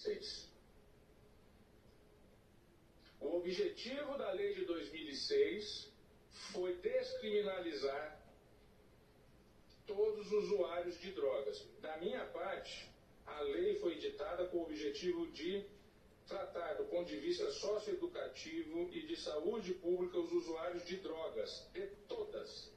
2006. O objetivo da lei de 2006 foi descriminalizar todos os usuários de drogas. Da minha parte, a lei foi editada com o objetivo de tratar do ponto de vista socioeducativo e de saúde pública os usuários de drogas, de todas.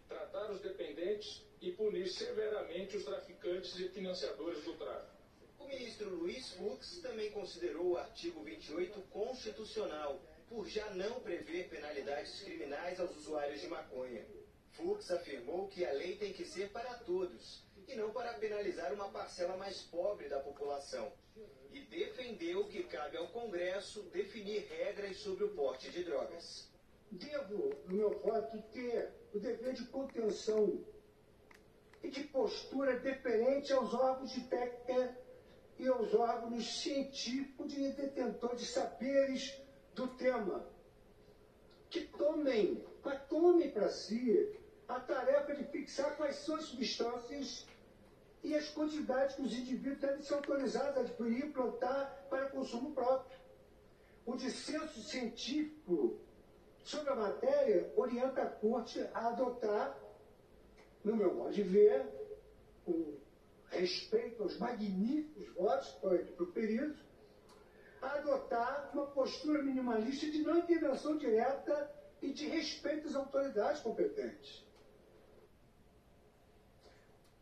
Tratar os dependentes e punir severamente os traficantes e financiadores do tráfico. O ministro Luiz Fux também considerou o artigo 28 constitucional, por já não prever penalidades criminais aos usuários de maconha. Fux afirmou que a lei tem que ser para todos, e não para penalizar uma parcela mais pobre da população. E defendeu que cabe ao Congresso definir regras sobre o porte de drogas. Devo, no meu voto, ter o dever de contenção e de postura deferente aos órgãos de técnica e aos órgãos científicos de detentor de saberes do tema, que tomem para si a tarefa de fixar quais são as substâncias e as quantidades que os indivíduos devem ser autorizados a adquirir e plantar para consumo próprio. O dissenso científico sobre a matéria orienta a Corte a adotar, no meu modo de ver, com respeito aos magníficos votos que foram proferidos, a adotar uma postura minimalista de não intervenção direta e de respeito às autoridades competentes.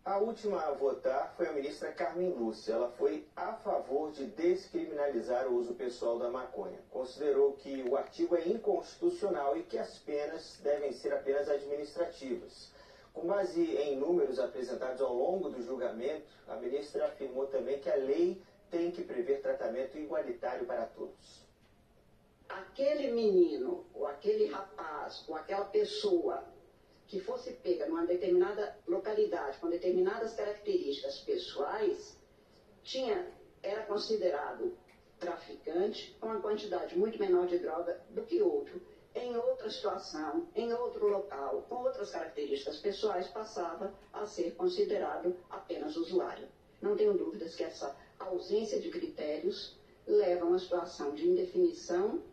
A última a votar foi a ministra Carmen Lúcia. Ela foi a favor de descriminalizar o uso pessoal da maconha. Considerou que o artigo é inconstitucional e que as penas devem ser apenas administrativas. Com base em números apresentados ao longo do julgamento, a ministra afirmou também que a lei tem que prever tratamento igualitário para todos. Aquele menino, ou aquele rapaz, ou aquela pessoa que fosse pega numa determinada localidade, com determinadas características pessoais, era considerado traficante com uma quantidade muito menor de droga do que outro. Em outra situação, em outro local, com outras características pessoais, passava a ser considerado apenas usuário. Não tenho dúvidas que essa ausência de critérios leva a uma situação de indefinição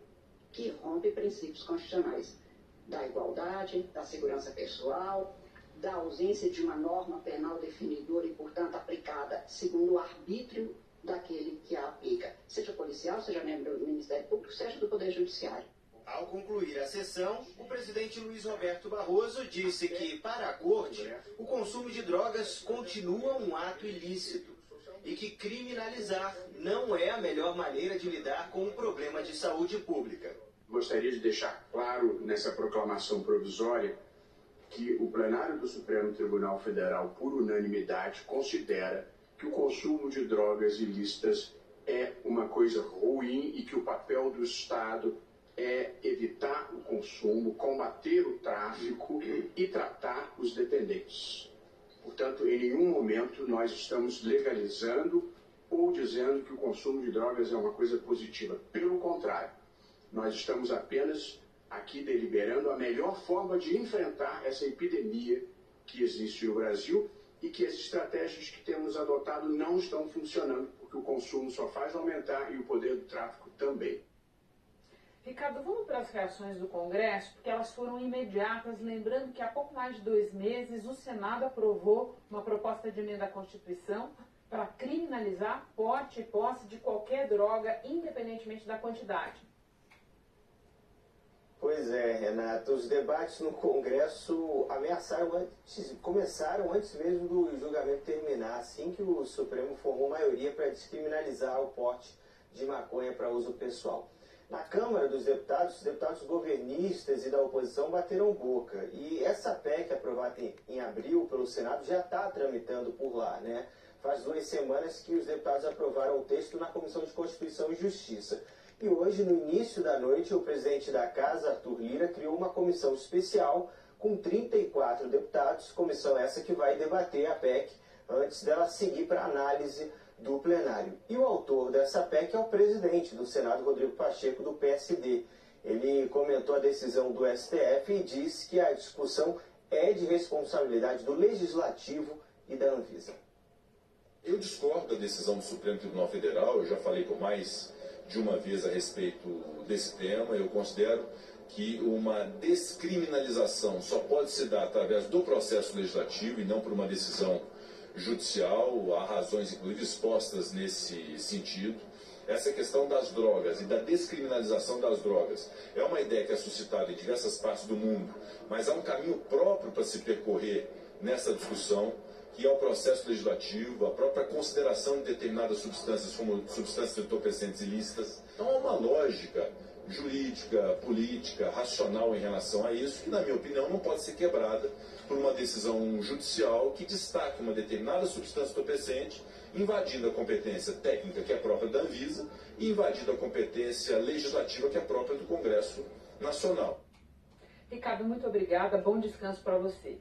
que rompe princípios constitucionais da igualdade, da segurança pessoal, da ausência de uma norma penal definidora e, portanto, aplicada segundo o arbítrio daquele que a aplica, seja policial, seja membro do Ministério Público, seja do Poder Judiciário. Ao concluir a sessão, o presidente Luiz Roberto Barroso disse que, para a Corte, o consumo de drogas continua um ato ilícito e que criminalizar não é a melhor maneira de lidar com o problema de saúde pública. Gostaria de deixar claro nessa proclamação provisória que o plenário do Supremo Tribunal Federal, por unanimidade, considera que o consumo de drogas ilícitas é uma coisa ruim e que o papel do Estado é evitar o consumo, combater o tráfico e tratar os dependentes. Portanto, em nenhum momento nós estamos legalizando ou dizendo que o consumo de drogas é uma coisa positiva. Pelo contrário, nós estamos apenas aqui deliberando a melhor forma de enfrentar essa epidemia que existe no Brasil e que as estratégias que temos adotado não estão funcionando, porque o consumo só faz aumentar e o poder do tráfico também. Ricardo, vamos para as reações do Congresso, porque elas foram imediatas, lembrando que há pouco mais de 2 meses o Senado aprovou uma proposta de emenda à Constituição para criminalizar porte e posse de qualquer droga, independentemente da quantidade. Pois é, Renata, os debates no Congresso começaram antes mesmo do julgamento terminar, assim que o Supremo formou maioria para descriminalizar o porte de maconha para uso pessoal. Na Câmara dos Deputados, os deputados governistas e da oposição bateram boca. E essa PEC, aprovada em abril pelo Senado, já está tramitando por lá, né? Faz 2 semanas que os deputados aprovaram o texto na Comissão de Constituição e Justiça. E hoje, no início da noite, o presidente da Casa, Arthur Lira, criou uma comissão especial com 34 deputados, comissão essa que vai debater a PEC antes dela seguir para análise do plenário. E o autor dessa PEC é o presidente do Senado, Rodrigo Pacheco, do PSD. Ele comentou a decisão do STF e disse que a discussão é de responsabilidade do Legislativo e da Anvisa. Eu discordo da decisão do Supremo Tribunal Federal, eu já falei por mais de uma vez a respeito desse tema. Eu considero que uma descriminalização só pode se dar através do processo legislativo e não por uma decisão judicial. Há razões, inclusive, expostas nesse sentido. Essa questão das drogas e da descriminalização das drogas é uma ideia que é suscitada em diversas partes do mundo, mas há um caminho próprio para se percorrer nessa discussão, que é o processo legislativo, a própria consideração de determinadas substâncias como substâncias entorpecentes ilícitas. Então há uma lógica jurídica, política, racional em relação a isso, que, na minha opinião, não pode ser quebrada por uma decisão judicial que destaque uma determinada substância entorpecente, invadindo a competência técnica, que é própria da Anvisa, e invadindo a competência legislativa, que é própria do Congresso Nacional. Ricardo, muito obrigada. Bom descanso para você.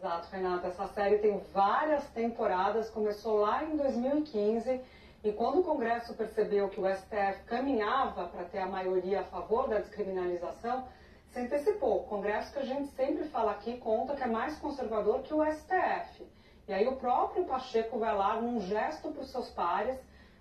Exato, Renata. Essa série tem várias temporadas, começou lá em 2015, e quando o Congresso percebeu que o STF caminhava para ter a maioria a favor da descriminalização, se antecipou. O Congresso, que a gente sempre fala aqui, conta que é mais conservador que o STF. E aí o próprio Pacheco vai lá num gesto para os seus pares,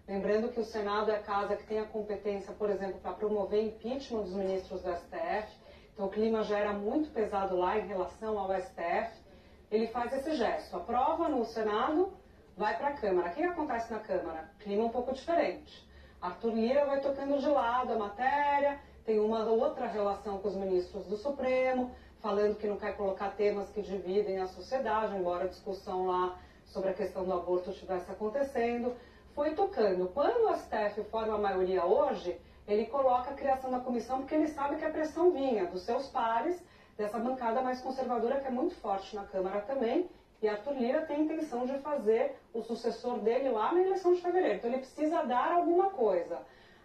lembrando que o Senado é a casa que tem a competência, por exemplo, para promover impeachment dos ministros do STF. Então o clima já era muito pesado lá em relação ao STF. Ele faz esse gesto, aprova no Senado, vai para a Câmara. O que acontece na Câmara? Clima um pouco diferente. Arthur Lira vai tocando de lado a matéria, tem uma outra relação com os ministros do Supremo, falando que não quer colocar temas que dividem a sociedade, embora a discussão lá sobre a questão do aborto estivesse acontecendo. Foi tocando. Quando o STF forma a maioria hoje, ele coloca a criação da comissão, porque ele sabe que a pressão vinha dos seus pares, dessa bancada mais conservadora, que é muito forte na Câmara também, e Arthur Lira tem a intenção de fazer o sucessor dele lá na eleição de fevereiro. Então ele precisa dar alguma coisa.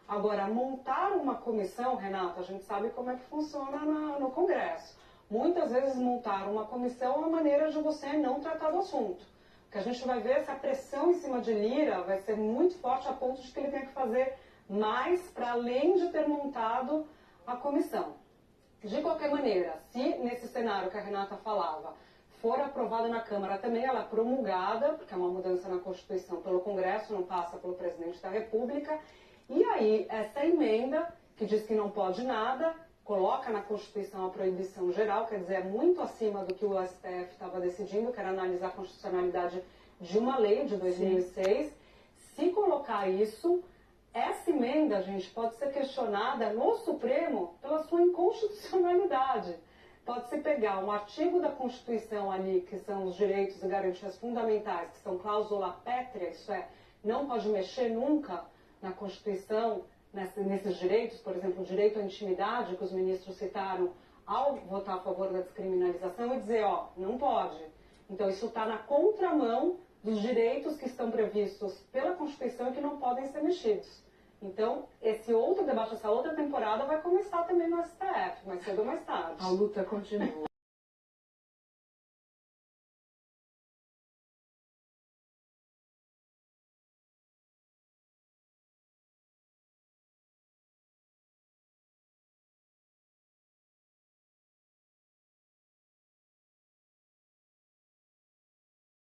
Agora, montar uma comissão, Renata, a gente sabe como é que funciona no Congresso. Muitas vezes montar uma comissão é uma maneira de você não tratar do assunto. O que a gente vai ver é se a pressão em cima de Lira vai ser muito forte a ponto de que ele tenha que fazer mais para além de ter montado a comissão. De qualquer maneira, se nesse cenário que a Renata falava for aprovada na Câmara também, ela é promulgada, porque é uma mudança na Constituição pelo Congresso, não passa pelo Presidente da República. E aí, essa emenda, que diz que não pode nada, coloca na Constituição a proibição geral, quer dizer, é muito acima do que o STF estava decidindo, que era analisar a constitucionalidade de uma lei de 2006. Sim. Se colocar isso, essa emenda, gente, pode ser questionada no Supremo pela sua inconstitucionalidade. Pode-se pegar um artigo da Constituição ali, que são os direitos e garantias fundamentais, que são cláusula pétrea, isso é, não pode mexer nunca na Constituição, nesses direitos, por exemplo, o direito à intimidade, que os ministros citaram ao votar a favor da descriminalização, e dizer, ó, não pode. Então isso está na contramão dos direitos que estão previstos pela Constituição e que não podem ser mexidos. Então, esse outro debate, essa outra temporada vai começar também no STF, mais cedo ou mais tarde. A luta continua.